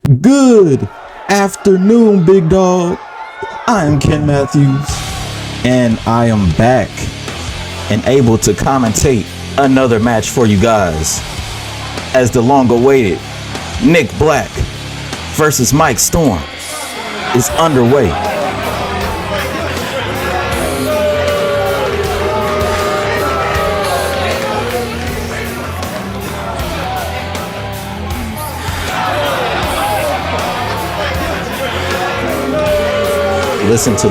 Good afternoon, big dog. I am Ken Matthews, and I am back and able to commentate another match for you guys as the long-awaited Nick Black versus Mike Storm is underway. Listen to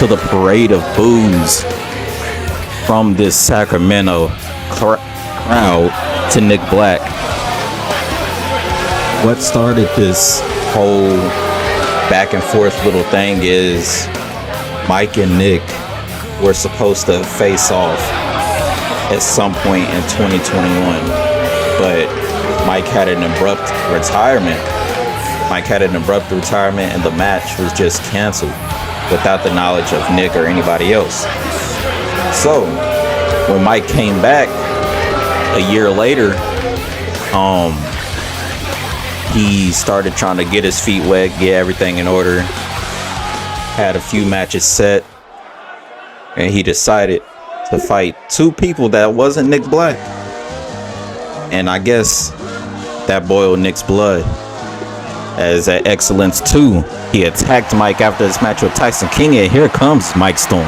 the parade of boos from this Sacramento crowd to Nick Black. What started this whole back and forth little thing is Mike and Nick were supposed to face off at some point in 2021, but Mike had an abrupt retirement. And the match was just canceled without the knowledge of Nick or anybody else. So when Mike came back a year later, he started trying to get his feet wet, get everything in order, had a few matches set, and he decided to fight two people that wasn't Nick Black. And I guess that boiled Nick's blood, as at Excellence 2, he attacked Mike after his match with Tyson King, and here comes Mike Storm.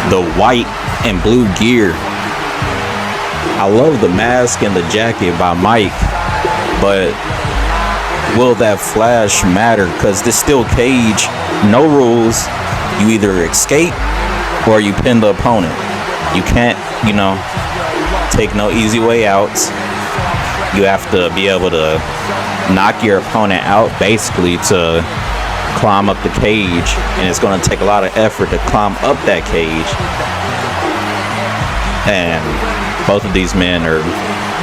The white and blue gear. I love the mask and the jacket by Mike, but will that flash matter? Because this still cage, no rules. You either escape or you pin the opponent. You can't, take no easy way outs. You have to be able to knock your opponent out basically to climb up the cage, and it's going to take a lot of effort to climb up that cage. And both of these men are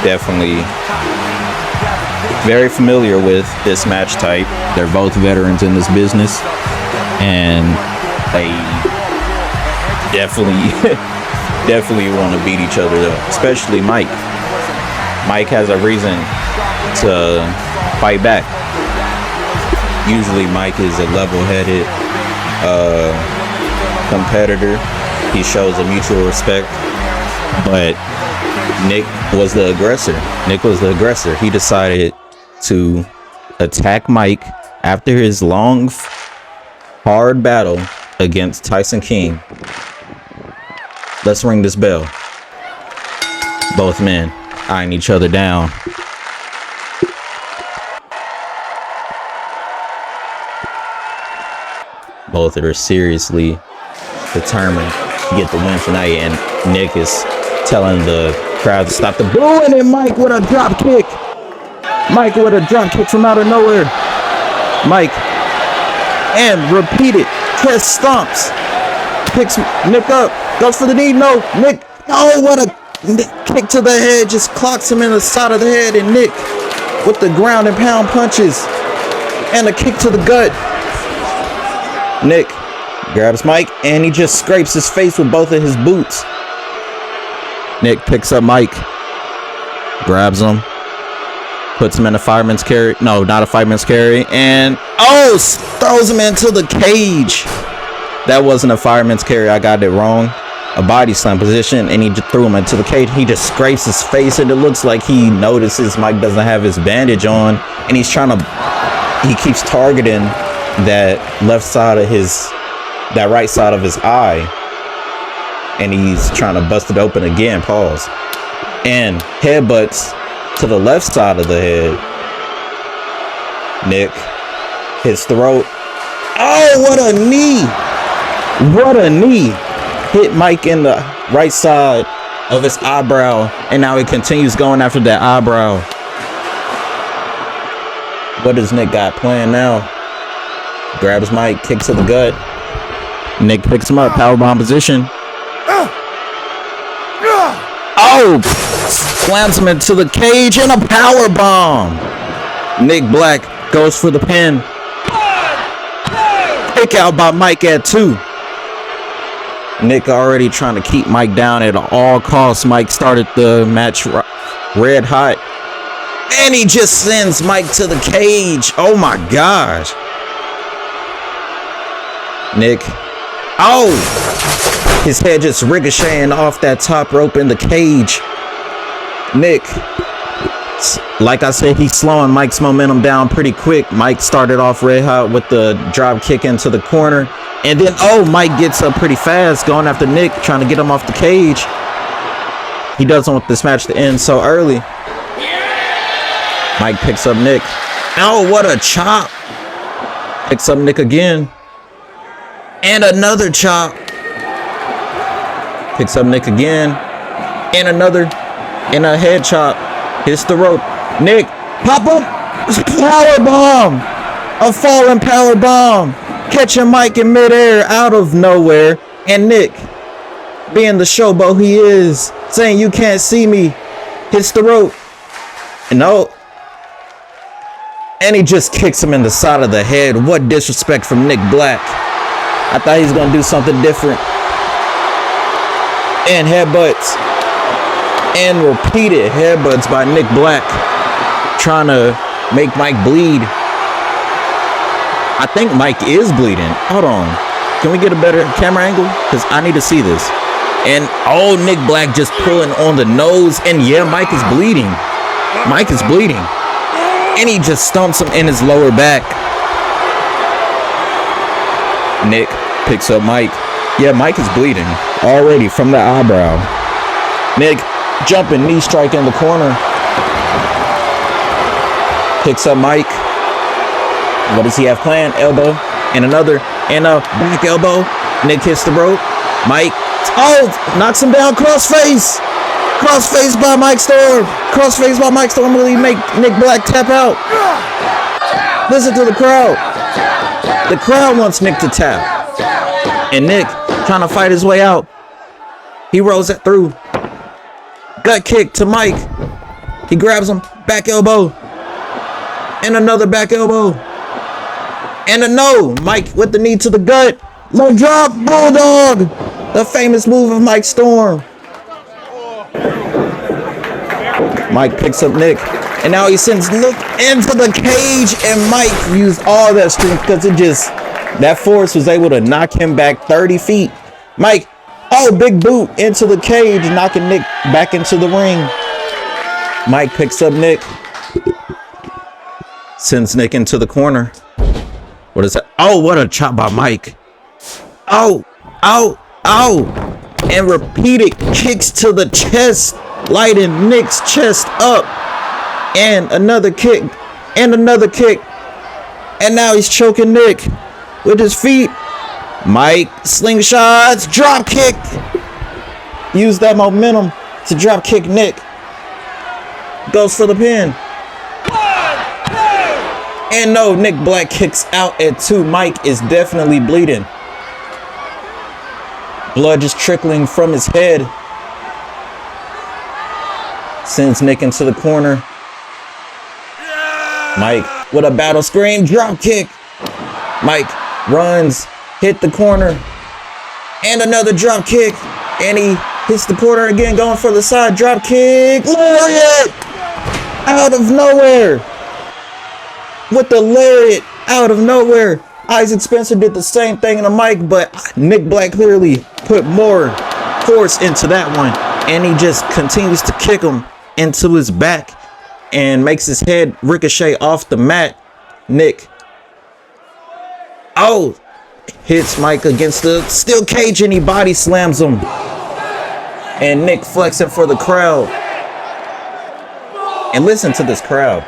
definitely very familiar with this match type. They're both veterans in this business, and they definitely want to beat each other up, especially Mike. Mike has a reason to fight back. Usually Mike is a level-headed competitor. He shows a mutual respect. But Nick was the aggressor. He decided to attack Mike after his long, hard battle against Tyson King. Let's ring this bell. Both men eyeing each other down. Both are seriously determined to get the win tonight, and Nick is telling the crowd to stop the booing, and Mike with a drop kick. From out of nowhere. Mike, and repeated chest stomps. Picks Nick up, goes for the knee. No, Nick. Oh, what a kick to the head. Just clocks him in the side of the head, and Nick with the ground and pound punches and a kick to the gut. Nick grabs Mike, and he just scrapes his face with both of his boots. Nick picks up Mike, grabs him, puts him in a fireman's carry. No, not a fireman's carry. And, throws him into the cage. That wasn't a fireman's carry. I got it wrong. A body slam position, and he just threw him into the cage. He just scrapes his face, and it looks like he notices Mike doesn't have his bandage on. And he keeps targeting that right side of his eye, and he's trying to bust it open again. Pause. And headbutts to the left side of the head. Nick, his throat. Oh, what a knee. Hit Mike in the right side of his eyebrow, and now he continues going after that eyebrow. What does Nick got planned now? Grabs Mike, kicks to the gut. Nick picks him up, powerbomb position. Oh, slams him into the cage and a power bomb. Nick Black goes for the pin. Kick out by Mike at 2. Nick already trying to keep Mike down at all costs. Mike started the match red hot. And he just sends Mike to the cage. Oh my gosh. Nick. Oh! His head just ricocheting off that top rope in the cage. Nick. Like I said, he's slowing Mike's momentum down pretty quick. Mike started off red hot with the drop kick into the corner. And then, Mike gets up pretty fast, going after Nick, trying to get him off the cage. He doesn't want this match to end so early. Mike picks up Nick. Oh, what a chop. Picks up Nick again. And another chop. Picks up Nick again. And another. And a head chop. Hits the rope. Nick, pop up. Power bomb. A falling power bomb. Catching Mike in midair out of nowhere. And Nick, being the showboat he is, saying you can't see me, hits the rope. No. And he just kicks him in the side of the head. What disrespect from Nick Black. I thought he was going to do something different. And headbutts. And repeated headbutts by Nick Black. Trying to make Mike bleed. I think Mike is bleeding. Hold on. Can we get a better camera angle? Because I need to see this. And Nick Black just pulling on the nose. And yeah, Mike is bleeding. Mike is bleeding. And he just stomps him in his lower back. Nick picks up Mike. Yeah, Mike is bleeding already from the eyebrow. Nick jumping knee strike in the corner. Picks up Mike. What does he have planned? Elbow. And another. And a back elbow. Nick hits the rope. Mike. Knocks him down. Crossface. Crossface by Mike Storm. Crossface by Mike Storm. Really make Nick Black tap out. Listen to the crowd. The crowd wants Nick to tap. And Nick trying to fight his way out. He rolls it through. Gut kick to Mike. He grabs him. Back elbow. And another back elbow. And a no. Mike with the knee to the gut. Low drop. Bulldog. The famous move of Mike Storm. Mike picks up Nick. And now he sends Nick into the cage. And Mike used all that strength because that force was able to knock him back 30 feet. Mike, big boot into the cage, knocking Nick back into the ring. Mike picks up Nick. Sends Nick into the corner. What is that? What a chop by Mike. And repeated kicks to the chest, lighting Nick's chest up. And another kick. And another kick. And now he's choking Nick with his feet. Mike slingshots, drop kick. Use that momentum to drop kick Nick. Goes for the pin. And no, Nick Black kicks out at 2. Mike is definitely bleeding. Blood just trickling from his head. Sends Nick into the corner. Mike with a battle scream, drop kick. Mike runs, hit the corner. And another drop kick. And he hits the corner again, going for the side. Drop kick. Lariat! Out of nowhere. With the lariat out of nowhere. Isaac Spencer did the same thing to Mike, but Nick Black clearly put more force into that one. And he just continues to kick him into his back and makes his head ricochet off the mat. Nick hits Mike against the steel cage and he body slams him. And Nick flexing for the crowd. And listen to this crowd.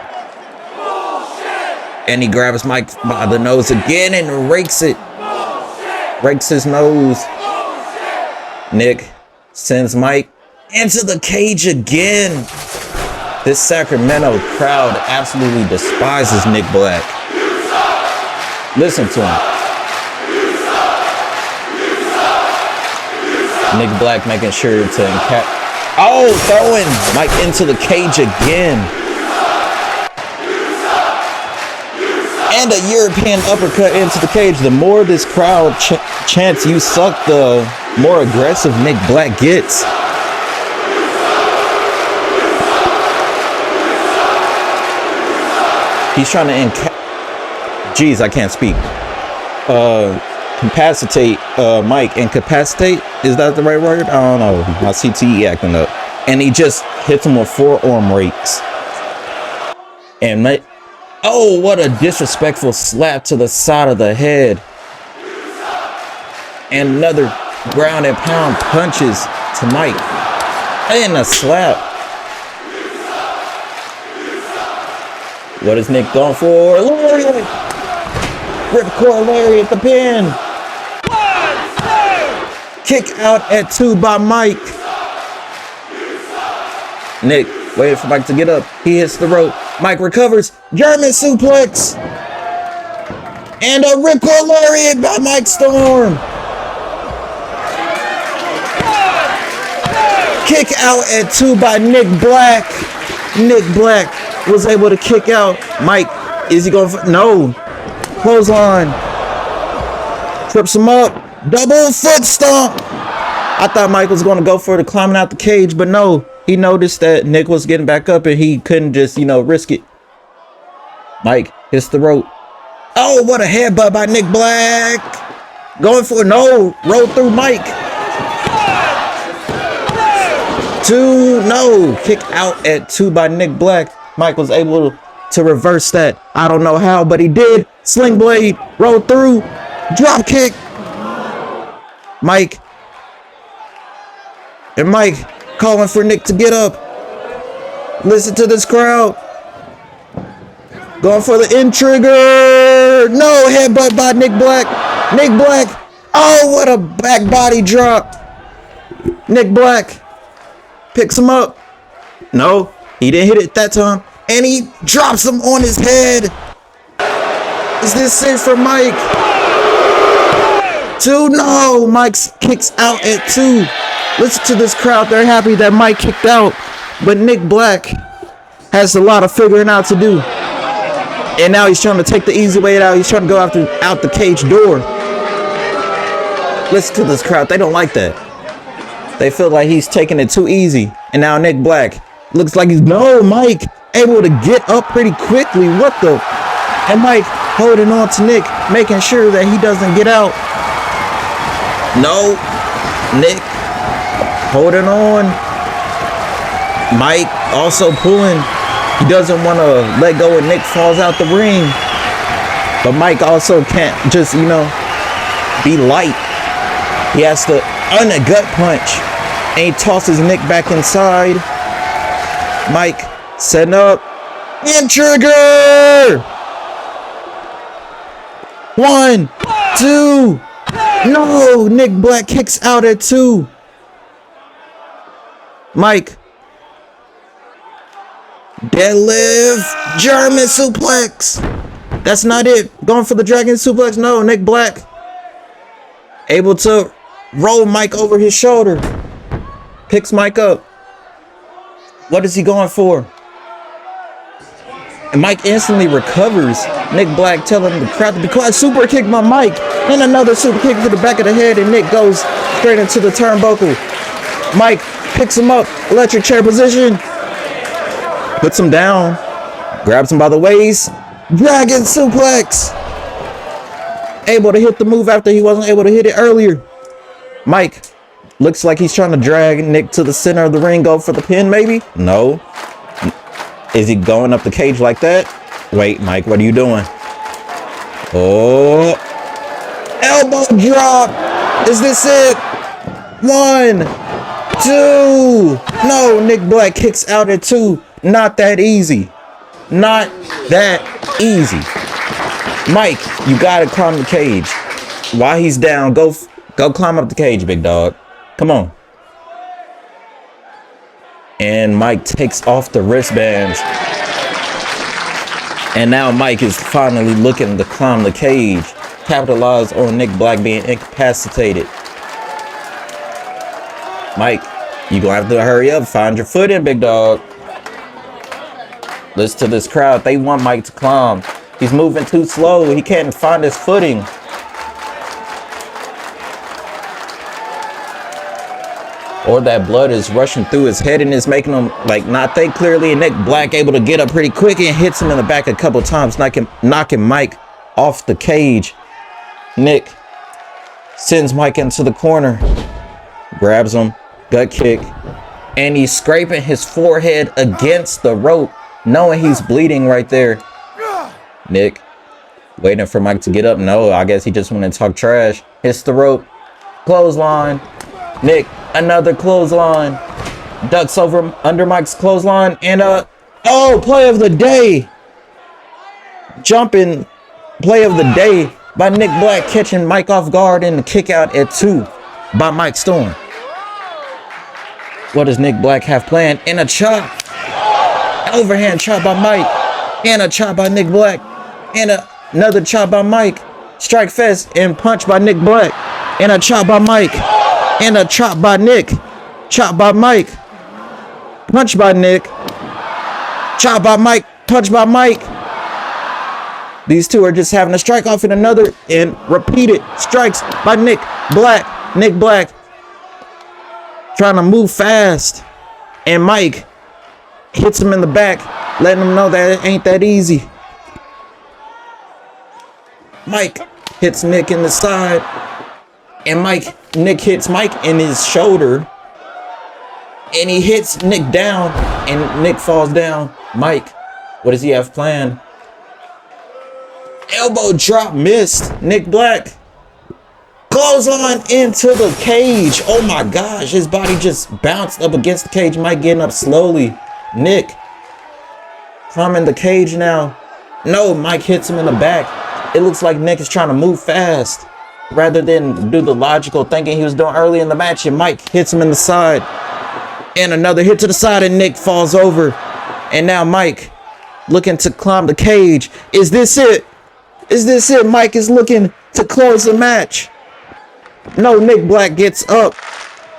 And he grabs Mike by the nose again and rakes it. Rakes his nose. Nick sends Mike into the cage again. This Sacramento crowd absolutely despises Nick Black. Listen to him. Nick Black making sure to Oh, throwing Mike into the cage again. And a European uppercut into the cage. The more this crowd chants "you suck," the more aggressive Nick Black gets. He's trying to Jeez, I can't speak. Incapacitate Mike. Incapacitate? Is that the right word? I don't know. My CTE acting up. And he just hits him with forearm rakes. And oh, what a disrespectful slap to the side of the head. And another ground and pound punches to Mike. And a slap. What is Nick going for? Lariat! Ripcord Lariat at the pin. 1, 2. Kick out at 2 by Mike. Nick waited for Mike to get up. He hits the rope. Mike recovers. German suplex. And a Ripcord Lariat by Mike Storm. 1, 2. Kick out at 2 by Nick Black. Nick Black was able to kick out. Mike, is he going for? No. Clothesline. Trips him up. Double foot stomp. I thought Mike was going to go for the climbing out the cage, but no. He noticed that Nick was getting back up and he couldn't just, risk it. Mike hits the rope. Oh, what a headbutt by Nick Black. Going for no. Roll through Mike. 2. No. Kick out at 2 by Nick Black. Mike was able to reverse that. I don't know how, but he did. Sling blade, roll through, drop kick. Mike. And Mike calling for Nick to get up. Listen to this crowd. Going for the in trigger. No, headbutt by Nick Black. Nick Black. Oh, what a back body drop. Nick Black picks him up. No, he didn't hit it that time. And he drops him on his head. Is this it for Mike? 2. No, Mike kicks out at 2. Listen to this crowd. They're happy that Mike kicked out. But Nick Black has a lot of figuring out to do. And now he's trying to take the easy way out. He's trying to go out the cage door. Listen to this crowd. They don't like that. They feel like he's taking it too easy. And now Nick Black looks like he's... No, Mike able to get up pretty quickly. What the? And Mike holding on to Nick, making sure that he doesn't get out. No. Nick holding on. Mike also pulling. He doesn't want to let go and Nick falls out the ring. But Mike also can't just, be light. He has to earn a gut punch. And he tosses Nick back inside. Mike setting up. And trigger! 1, 2. No! Nick Black kicks out at 2. Mike. Deadlift. German suplex. That's not it. Going for the dragon suplex. No, Nick Black able to roll Mike over his shoulder. Picks Mike up. What is he going for? And Mike instantly recovers. Nick Black telling the crowd to be quiet. Super kick by Mike. And another super kick to the back of the head. And Nick goes straight into the turnbuckle. Mike picks him up. Electric chair position. Puts him down. Grabs him by the waist. Dragon suplex. Able to hit the move after he wasn't able to hit it earlier. Mike looks like he's trying to drag Nick to the center of the ring. Go for the pin maybe? No. Is he going up the cage like that? Wait, Mike, what are you doing? Oh. Elbow drop. Is this it? 1, 2. No, Nick Black kicks out at 2. Not that easy. Not that easy. Mike, you gotta climb the cage. While he's down, go climb up the cage, big dog. Come on. And Mike takes off the wristbands. And now Mike is finally looking to climb the cage. Capitalize on Nick Black being incapacitated. Mike You gonna have to hurry up, find your footing, big dog. Listen to this crowd. They want Mike to climb. He's moving too slow. He can't find his footing. Or that blood is rushing through his head and is making him like not think clearly. And Nick Black able to get up pretty quick and hits him in the back a couple times, knocking Mike off the cage. Nick sends Mike into the corner, grabs him, gut kick, and he's scraping his forehead against the rope, knowing he's bleeding right there. Nick waiting for Mike to get up. No, I guess he just went and talk trash. Hits the rope, clothesline. Nick, another clothesline. Ducks over under Mike's clothesline. And play of the day. Jumping play of the day by Nick Black, catching Mike off guard in the kick out at 2 by Mike Storm. What does Nick Black have planned? And a chop. Overhand chop by Mike. And a chop by Nick Black. And another chop by Mike. Strike fest and punch by Nick Black. And a chop by Mike. And a chop by Nick. Chop by Mike. Punch by Nick. Chop by Mike. Punch by Mike. These two are just having a strike off in another and repeated strikes by Nick Black. Nick Black trying to move fast. And Mike hits him in the back, letting him know that it ain't that easy. Mike hits Nick in the side. And Nick hits Mike in his shoulder. And he hits Nick down. And Nick falls down. Mike, what does he have planned? Elbow drop missed. Nick Black. Clothesline into the cage. Oh my gosh. His body just bounced up against the cage. Mike getting up slowly. Nick climbing the cage now. No, Mike hits him in the back. It looks like Nick is trying to move fast rather than do the logical thinking he was doing early in the match. And Mike hits him in the side. And another hit to the side, and Nick falls over. And now Mike looking to climb the cage. Is this it? Is this it? Mike is looking to close the match. No, Nick Black gets up.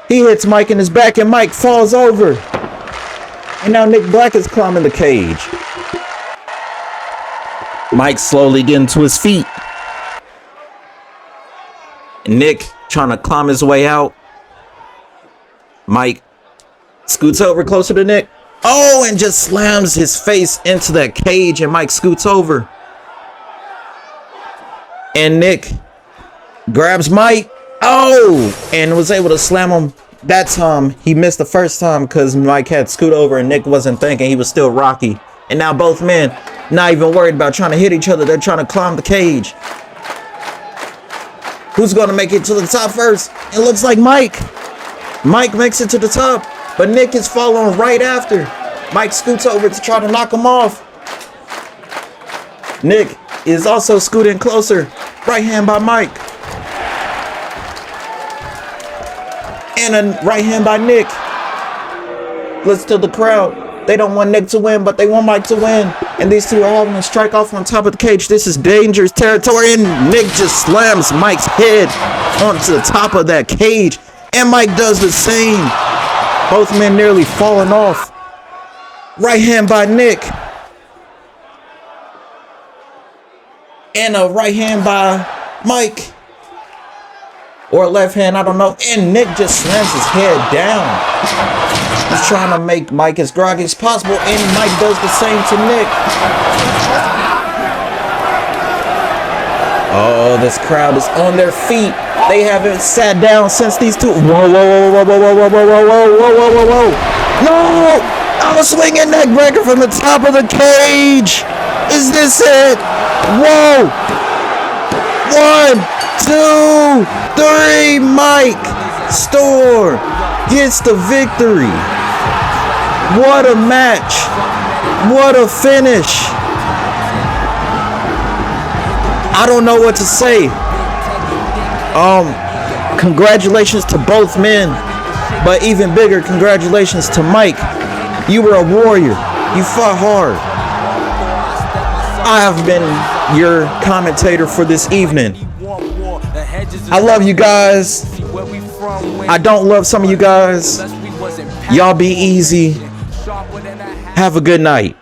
He hits Mike in his back, and Mike falls over. And now Nick Black is climbing the cage. Mike slowly getting to his feet. Nick trying to climb his way out. Mike scoots over closer to Nick. Oh, and just slams his face into that cage, and Mike scoots over. And Nick grabs Mike. Oh, and was able to slam him. That time, he missed the first time because Mike had scoot over and Nick wasn't thinking. He was still rocky. And now both men not even worried about trying to hit each other. They're trying to climb the cage. Who's going to make it to the top first? It looks like Mike. Mike makes it to the top, but Nick is following right after. Mike scoots over to try to knock him off. Nick is also scooting closer. Right hand by Mike. And a right hand by Nick. Listen to the crowd. They don't want Nick to win, but they want Mike to win. And these two are having a strike off on top of the cage. This is dangerous territory. And Nick just slams Mike's head onto the top of that cage. And Mike does the same. Both men nearly falling off. Right hand by Nick. And a right hand by Mike. Or left hand, I don't know. And Nick just slams his head down. He's trying to make Mike as groggy as possible. And Mike does the same to Nick. Oh, this crowd is on their feet. They haven't sat down since these two. Whoa, whoa, whoa, whoa, whoa, whoa, whoa, whoa, whoa, whoa, whoa, whoa. No! I was swinging neck breaker from the top of the cage. Is this it? Whoa! 1, 2, 3. Mike Storm gets the victory. What a match. What a finish. I don't know what to say. Congratulations to both men. But even bigger congratulations to Mike. You were a warrior. You fought hard. I have been your commentator for this evening. I love you guys. I don't love some of you guys. Y'all be easy. Have a good night.